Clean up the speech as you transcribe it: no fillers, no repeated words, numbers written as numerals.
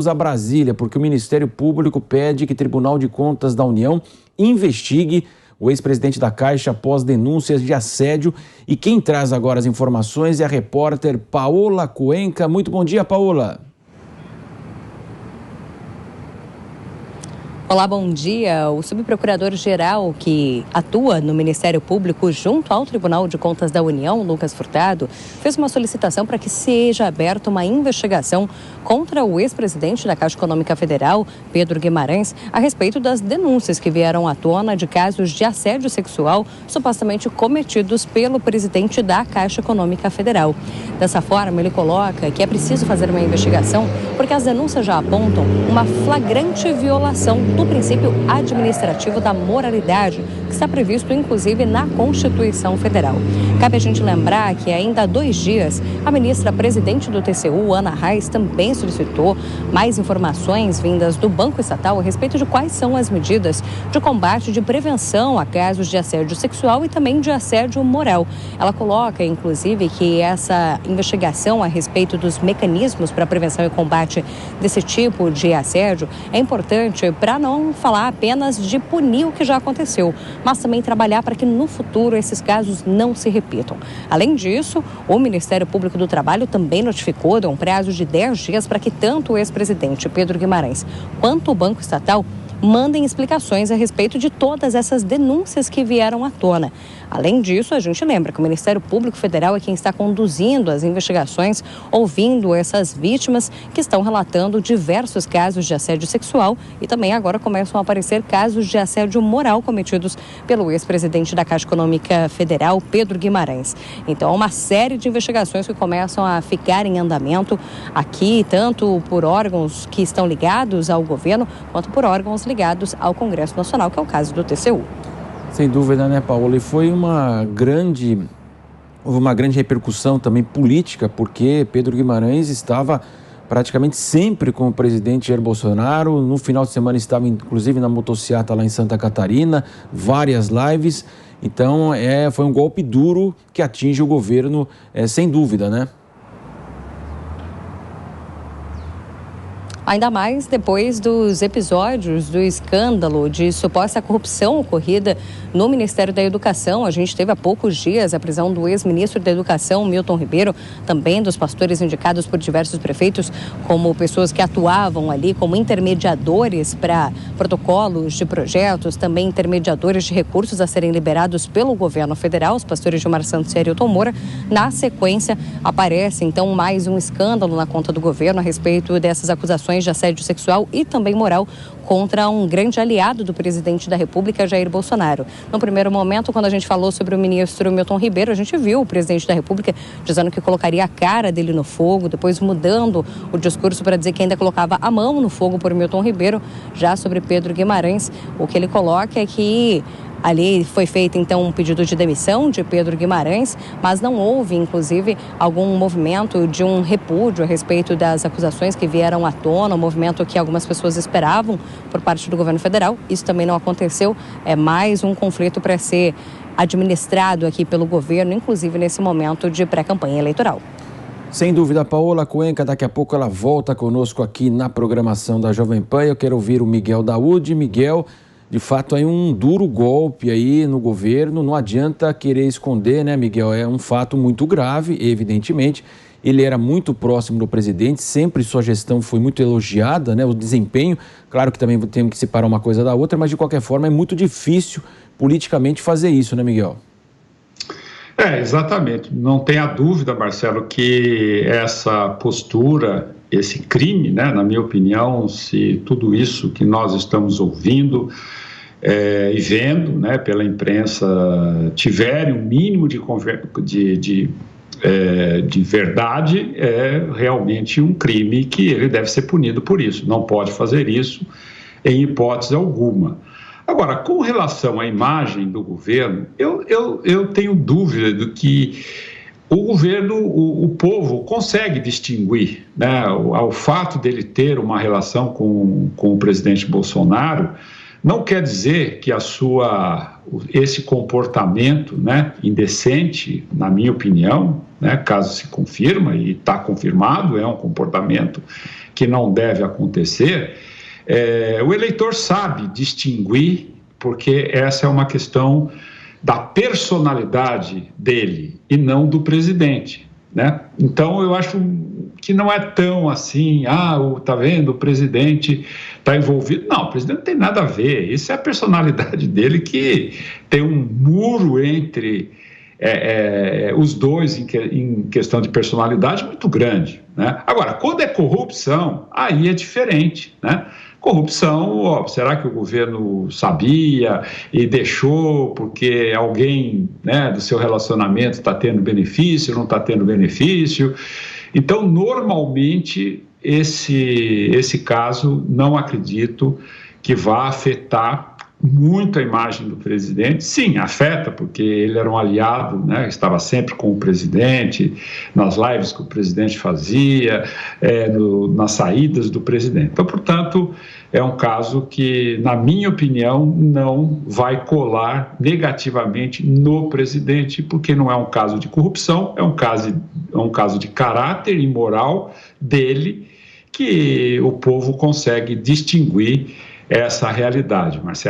A Brasília, porque o Ministério Público pede que o Tribunal de Contas da União investigue o ex-presidente da Caixa após denúncias de assédio. E quem traz agora as informações é a repórter Paola Cuenca. Muito bom dia, Paola. Olá, bom dia. O subprocurador-geral que atua no Ministério Público junto ao Tribunal de Contas da União, Lucas Furtado, fez uma solicitação para que seja aberta uma investigação contra o ex-presidente da Caixa Econômica Federal, Pedro Guimarães, a respeito das denúncias que vieram à tona de casos de assédio sexual supostamente cometidos pelo presidente da Caixa Econômica Federal. Dessa forma, ele coloca que é preciso fazer uma investigação porque as denúncias já apontam uma flagrante violação do princípio administrativo da moralidade, que está previsto, inclusive, na Constituição Federal. Cabe a gente lembrar que ainda há 2 dias, a ministra presidente do TCU, Ana Reis, também solicitou mais informações vindas do Banco Estatal a respeito de quais são as medidas de combate e de prevenção a casos de assédio sexual e também de assédio moral. Ela coloca, inclusive, que essa investigação a respeito dos mecanismos para prevenção e combate desse tipo de assédio é importante para não falar apenas de punir o que já aconteceu, mas também trabalhar para que no futuro esses casos não se repitam. Além disso, o Ministério Público do Trabalho também notificou, deu um prazo de 10 dias para que tanto o ex-presidente Pedro Guimarães quanto o Banco Estatal mandem explicações a respeito de todas essas denúncias que vieram à tona. Além disso, a gente lembra que o Ministério Público Federal é quem está conduzindo as investigações, ouvindo essas vítimas que estão relatando diversos casos de assédio sexual e também agora começam a aparecer casos de assédio moral cometidos pelo ex-presidente da Caixa Econômica Federal, Pedro Guimarães. Então, uma série de investigações que começam a ficar em andamento aqui, tanto por órgãos que estão ligados ao governo, quanto por órgãos ligados ao Congresso Nacional, que é o caso do TCU. Sem dúvida, né, Paola? E foi houve uma grande repercussão também política, porque Pedro Guimarães estava praticamente sempre com o presidente Jair Bolsonaro. No final de semana estava, inclusive, na motociata lá em Santa Catarina, várias lives. Então, foi um golpe duro que atinge o governo, sem dúvida, né? Ainda mais depois dos episódios do escândalo de suposta corrupção ocorrida no Ministério da Educação. A gente teve há poucos dias a prisão do ex-ministro da Educação, Milton Ribeiro, também dos pastores indicados por diversos prefeitos como pessoas que atuavam ali como intermediadores para protocolos de projetos, também intermediadores de recursos a serem liberados pelo governo federal, os pastores Gilmar Santos e Arilton Moura. Na sequência, aparece então mais um escândalo na conta do governo a respeito dessas acusações de assédio sexual e também moral contra um grande aliado do presidente da República, Jair Bolsonaro. No primeiro momento, quando a gente falou sobre o ministro Milton Ribeiro, a gente viu o presidente da República dizendo que colocaria a cara dele no fogo, depois mudando o discurso para dizer que ainda colocava a mão no fogo por Milton Ribeiro. Já sobre Pedro Guimarães, o que ele coloca é que ali foi feito, então, um pedido de demissão de Pedro Guimarães, mas não houve, inclusive, algum movimento de um repúdio a respeito das acusações que vieram à tona, um movimento que algumas pessoas esperavam por parte do governo federal. Isso também não aconteceu. É mais um conflito para ser administrado aqui pelo governo, inclusive nesse momento de pré-campanha eleitoral. Sem dúvida, Paola Cuenca, daqui a pouco ela volta conosco aqui na programação da Jovem Pan. Eu quero ouvir o Miguel Daúde. Miguel, de fato, é um duro golpe aí no governo, não adianta querer esconder, né, Miguel? É um fato muito grave, evidentemente. Ele era muito próximo do presidente, sempre sua gestão foi muito elogiada, né, o desempenho. Claro que também temos que separar uma coisa da outra, mas de qualquer forma é muito difícil politicamente fazer isso, né, Miguel? Exatamente. Não tenha dúvida, Marcelo, que essa postura, esse crime, né, na minha opinião, se tudo isso que nós estamos ouvindo e vendo, né, pela imprensa tiverem um mínimo de verdade, é realmente um crime que ele deve ser punido por isso. Não pode fazer isso em hipótese alguma. Agora, com relação à imagem do governo, eu tenho dúvida do que o governo, o povo consegue distinguir, né, o fato dele ter uma relação com o presidente Bolsonaro Não quer dizer que esse comportamento, né, indecente, na minha opinião, né, caso se confirma, e está confirmado, é um comportamento que não deve acontecer, o eleitor sabe distinguir, porque essa é uma questão da personalidade dele e não do presidente, né? Então, eu acho que não é tão assim, tá vendo, o presidente está envolvido. Não, o presidente não tem nada a ver, isso é a personalidade dele, que tem um muro entre os dois em questão de personalidade muito grande, né? Agora, quando é corrupção, aí é diferente, né? Corrupção, será que o governo sabia e deixou porque alguém, né, do seu relacionamento está tendo benefício, não está tendo benefício? Então, normalmente, esse caso, não acredito que vá afetar muito a imagem do presidente. Sim, afeta, porque ele era um aliado, né? Estava sempre com o presidente, nas lives que o presidente fazia, nas saídas do presidente. Então, portanto, é um caso que, na minha opinião, não vai colar negativamente no presidente, porque não é um caso de corrupção, é um caso de caráter e moral dele, que o povo consegue distinguir essa realidade, Marcelo.